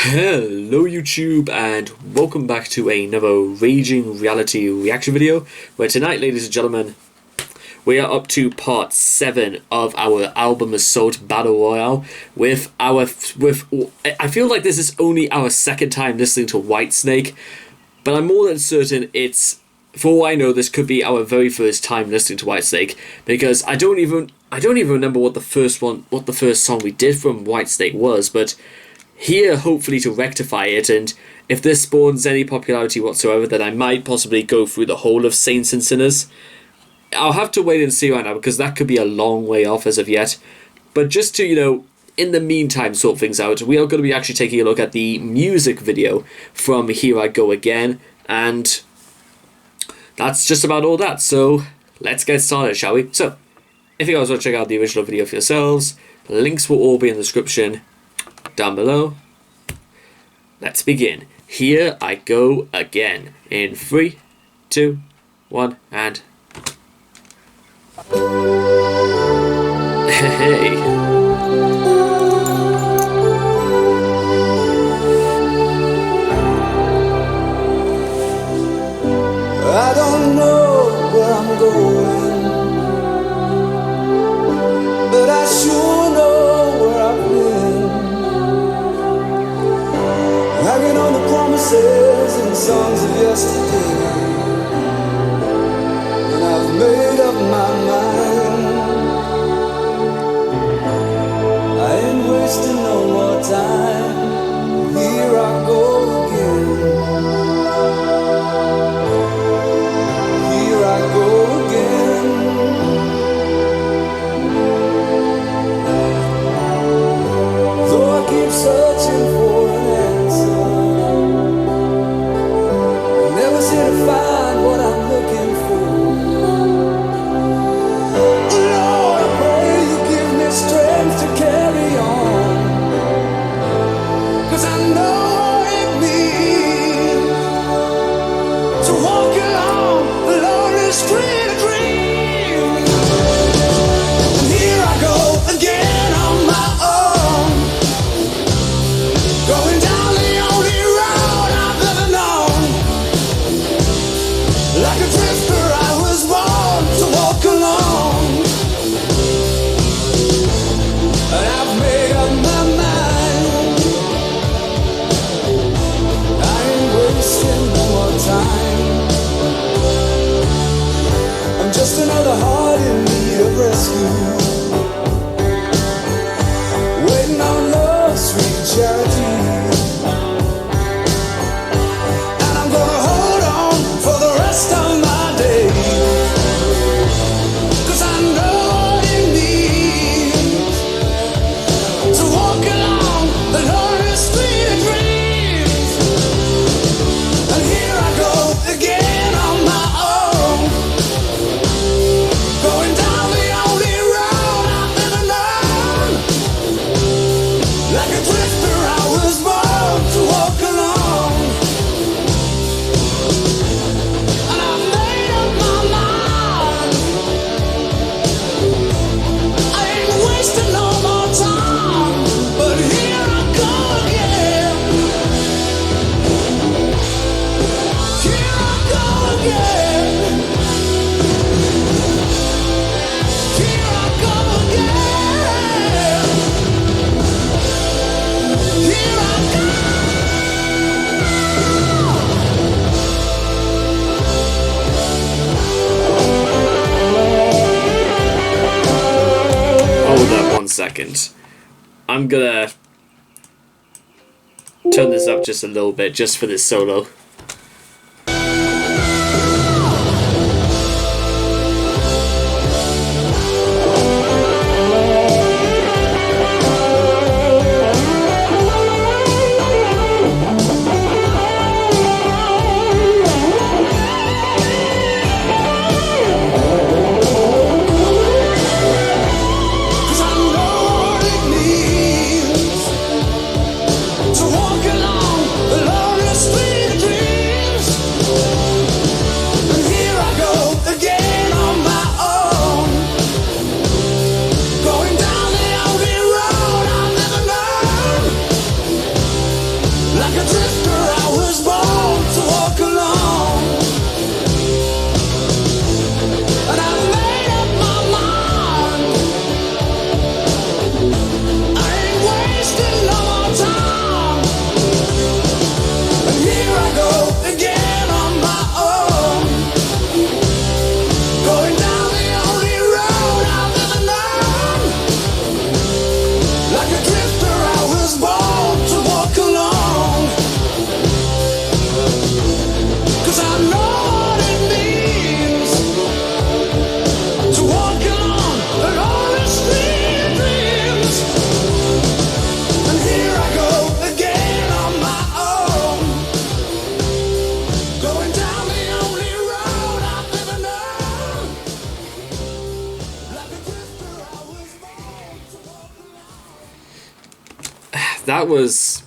Hello YouTube and welcome back to another Raging Reality reaction video, where tonight, ladies and gentlemen, we are up to part 7 of our Album Assault Battle Royale I feel like this is only our second time listening to Whitesnake, but I'm more than certain it's, for all I know, this could be our very first time listening to Whitesnake, because I don't even remember what the first song we did from Whitesnake was, but here, hopefully to rectify it, and if this spawns any popularity whatsoever, then I might possibly go through the whole of Saints and Sinners. I'll have to wait and see right now, because that could be a long way off as of yet. But just to, in the meantime, sort things out, we are going to be actually taking a look at the music video from Here I Go Again, and that's just about all that. So let's get started, shall we? So, if you guys want to check out the original video for yourselves, links will all be in the description down below. Let's begin. Here I Go Again. In 3, 2, 1, and... Hey. I don't know where I'm going, but I sure know where I've been. Hanging on the promises and songs of yesterday, and I've made up my mind. I ain't wasting no more time. Here I go again. Here I go again. Though I keep searching for an answer, I never seem to find what I'm looking for. Lord, I pray you give me strength to carry on, 'cause I know it means to walk along the lonely street of dreams. And here I go again on my own, going down the only road I've ever known. Like a drifter I was born to walk alone, and I've made up my mind. I ain't wasting no more time. I'm just another heart in need of rescue, waiting on love's sweet charity. And I'm gonna hold on for the rest of my days, 'cause I know what it means to walk along the lonely street of dreams. And here I go again on my own, going down the only road I've ever known. Like a drifter I was born to walk alone, and I've made up my mind. I ain't wasting no more time, but here I go again. Here I go again. Here I go again. Here I go. Hold up 1 second. I'm gonna turn this up just a little bit, just for this solo. Cause I know what it means to walk along the lonely street of dreams. that was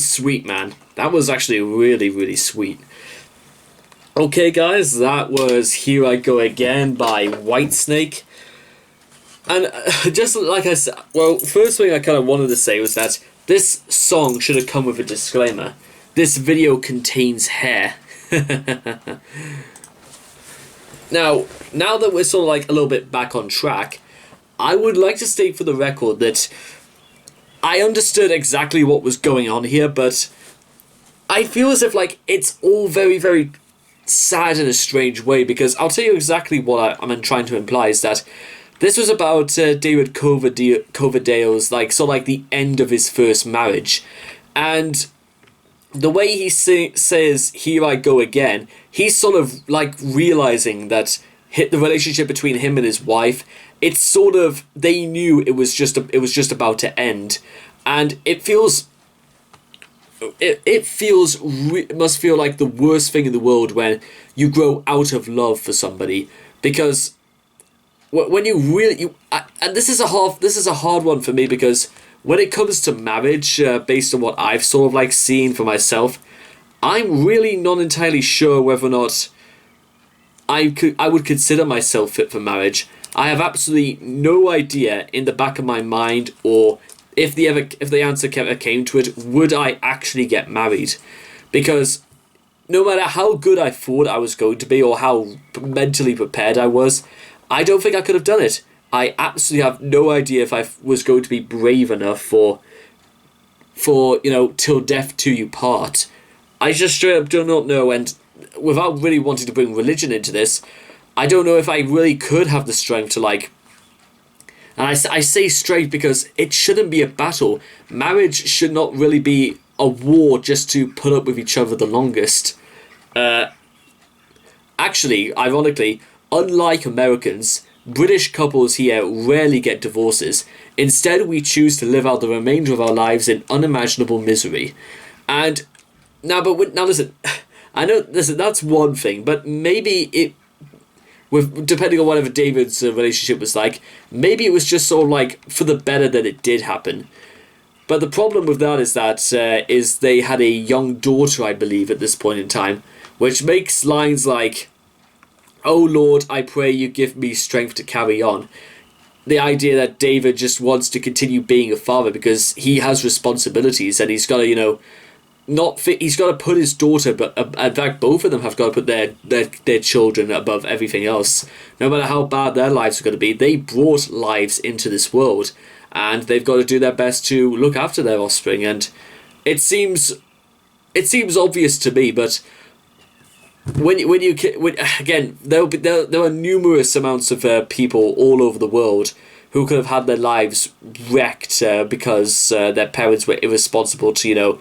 sweet, man. That was actually really, really sweet. Okay, guys, that was Here I Go Again by Whitesnake. And just like I said, well, first thing I kind of wanted to say was that this song should have come with a disclaimer. This video contains hair. Now that we're sort of like a little bit back on track, I would like to state for the record that I understood exactly what was going on here, but I feel as if like it's all very, very sad in a strange way, because I'll tell you exactly what I'm trying to imply is that this was about David Coverdale's like sort of like the end of his first marriage, and the way he says "Here I Go Again," he's sort of like realizing that the relationship between him and his wife, it's sort of, they knew it was just about to end, and it must feel like the worst thing in the world when you grow out of love for somebody, because when you really and this is a hard one for me, because when it comes to marriage, based on what I've sort of like seen for myself, I'm really not entirely sure whether or not I would consider myself fit for marriage. I have absolutely no idea in the back of my mind, or if the answer ever came to it, would I actually get married? Because no matter how good I thought I was going to be, or how mentally prepared I was, I don't think I could have done it. I absolutely have no idea if I was going to be brave enough for till death do you part. I just straight up do not know, and without really wanting to bring religion into this, I don't know if I really could have the strength to like. And I say straight because it shouldn't be a battle. Marriage should not really be a war just to put up with each other the longest. Actually, ironically, unlike Americans, British couples here rarely get divorces. Instead, we choose to live out the remainder of our lives in unimaginable misery. And now listen, I know that's one thing, but maybe depending on whatever David's relationship was like, maybe it was just sort of like for the better that it did happen. But the problem with that is they had a young daughter, I believe, at this point in time, which makes lines like, "Oh Lord, I pray you give me strength to carry on." The idea that David just wants to continue being a father because he has responsibilities, and he's got to, he's got to put his daughter, but in fact both of them have got to put their children above everything else. No matter how bad their lives are going to be, they brought lives into this world, and they've got to do their best to look after their offspring. And it seems obvious to me, but when again, there are numerous amounts of people all over the world who could have had their lives wrecked because their parents were irresponsible to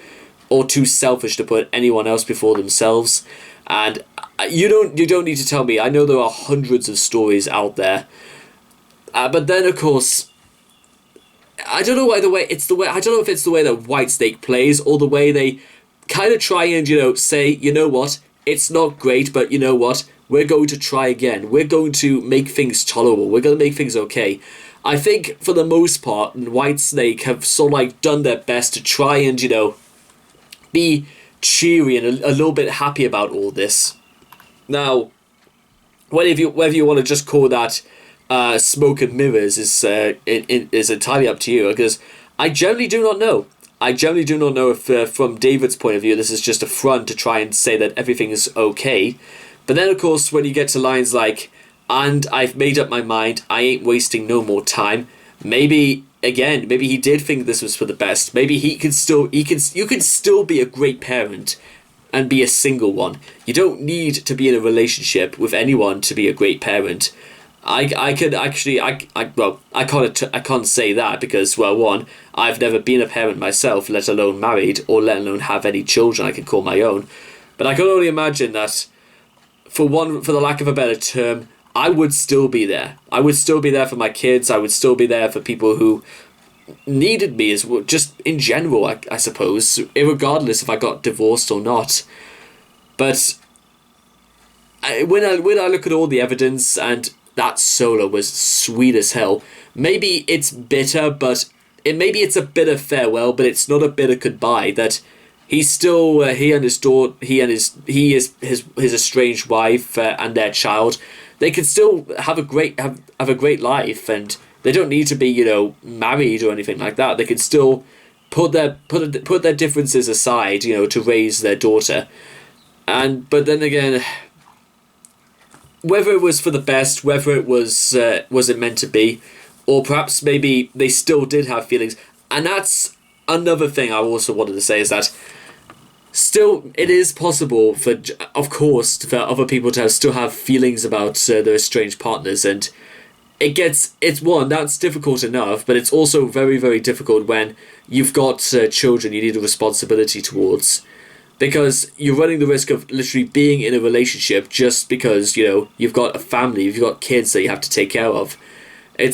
or too selfish to put anyone else before themselves. And you don't need to tell me. I know there are hundreds of stories out there. But then of course, I don't know I don't know if it's the way that Whitesnake plays, or the way they kind of try and say, you know what, it's not great, but you know what, we're going to try again. We're going to make things tolerable. We're going to make things okay. I think for the most part, Whitesnake have sort of like done their best to try and be cheery and a little bit happy about all this. Now, whether you want to just call that smoke and mirrors is entirely up to you, because I generally do not know. I generally do not know if, from David's point of view, this is just a front to try and say that everything is okay. But then, of course, when you get to lines like, "And I've made up my mind, I ain't wasting no more time," maybe he did think this was for the best. Maybe you can still be a great parent and be a single one. You don't need to be in a relationship with anyone to be a great parent. I can't say that because, well, one, I've never been a parent myself, let alone married, or let alone have any children I can call my own. But I can only imagine that, for the lack of a better term, I would still be there. I would still be there for my kids. I would still be there for people who needed me, as well, just in general, I suppose, regardless if I got divorced or not. But when I look at all the evidence, and that solo was sweet as hell, maybe it's bitter, but maybe it's a bitter farewell, but it's not a bitter goodbye. That he's still he and his daughter, his estranged wife and their child, they can still have a great life, and they don't need to be, you know, married or anything like that. They can still put their differences aside, you know, to raise their daughter. But then again, whether it was for the best, whether it was it meant to be, or perhaps maybe they still did have feelings. And that's another thing I also wanted to say, is that still it is possible for, of course, for other people to still have feelings about their estranged partners, and it's one, that's difficult enough, but it's also very, very difficult when you've got children you need a responsibility towards, because you're running the risk of literally being in a relationship just because, you know, you've got a family, you've got kids that you have to take care of. And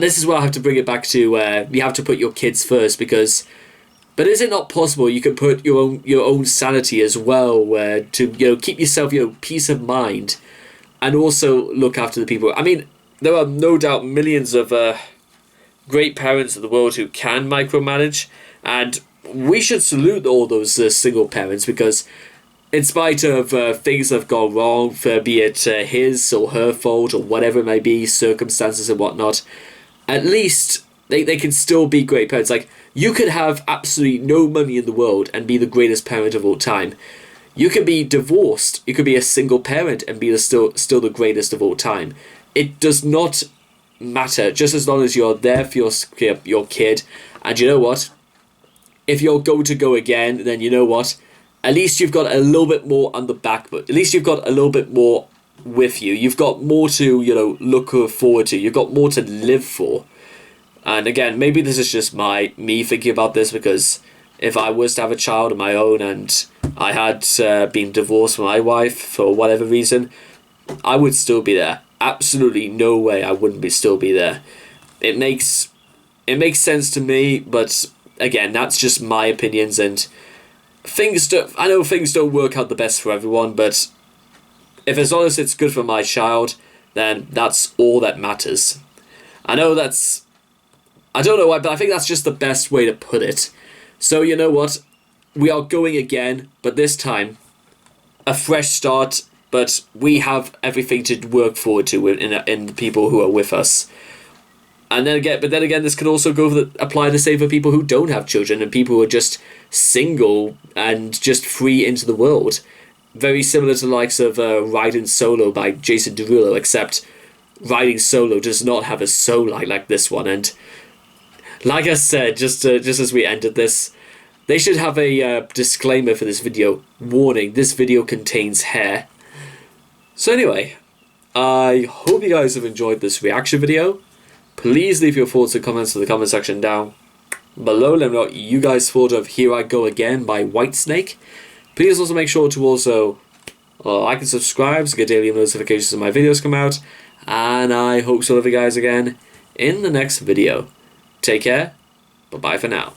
this is where I have to bring it back to you have to put your kids first, but is it not possible you can put your own sanity as well, to, you know, keep yourself, you know, peace of mind, and also look after the people? I mean, there are no doubt millions of great parents in the world who can micromanage, and we should salute all those single parents, because in spite of things that have gone wrong, be it his or her fault or whatever it may be, circumstances and whatnot, at least they can still be great parents. Like, you could have absolutely no money in the world and be the greatest parent of all time. You can be divorced, you could be a single parent and be still the greatest of all time. It does not matter, just as long as you're there for your kid. And you know what? If you're going to go again, then you know what? At least you've got a little bit more on the back, but at least you've got a little bit more with you. You've got more to, you know, look forward to. You've got more to live for. And again, maybe this is just me thinking about this, because if I was to have a child of my own and I had been divorced from my wife for whatever reason, I would still be there. Absolutely no way I wouldn't still be there. It makes sense to me, but again, that's just my opinions, and I know things don't work out the best for everyone, but if as long as it's good for my child, then that's all that matters. I don't know why, but I think that's just the best way to put it. So you know what? We are going again, but this time, a fresh start, but we have everything to work forward to in the people who are with us. And then again, this can also apply the same for people who don't have children and people who are just single and just free into the world. Very similar to the likes of Riding Solo by Jason Derulo, except Riding Solo does not have a soul like this one. And like I said, just as we ended this, they should have a disclaimer for this video. Warning, this video contains hair. So anyway, I hope you guys have enjoyed this reaction video. Please leave your thoughts and comments in the comment section down below. Let me know what you guys thought of Here I Go Again by Whitesnake. Please also make sure to also like and subscribe to get daily notifications when my videos come out. And I hope to see you guys again in the next video. Take care. Bye-bye for now.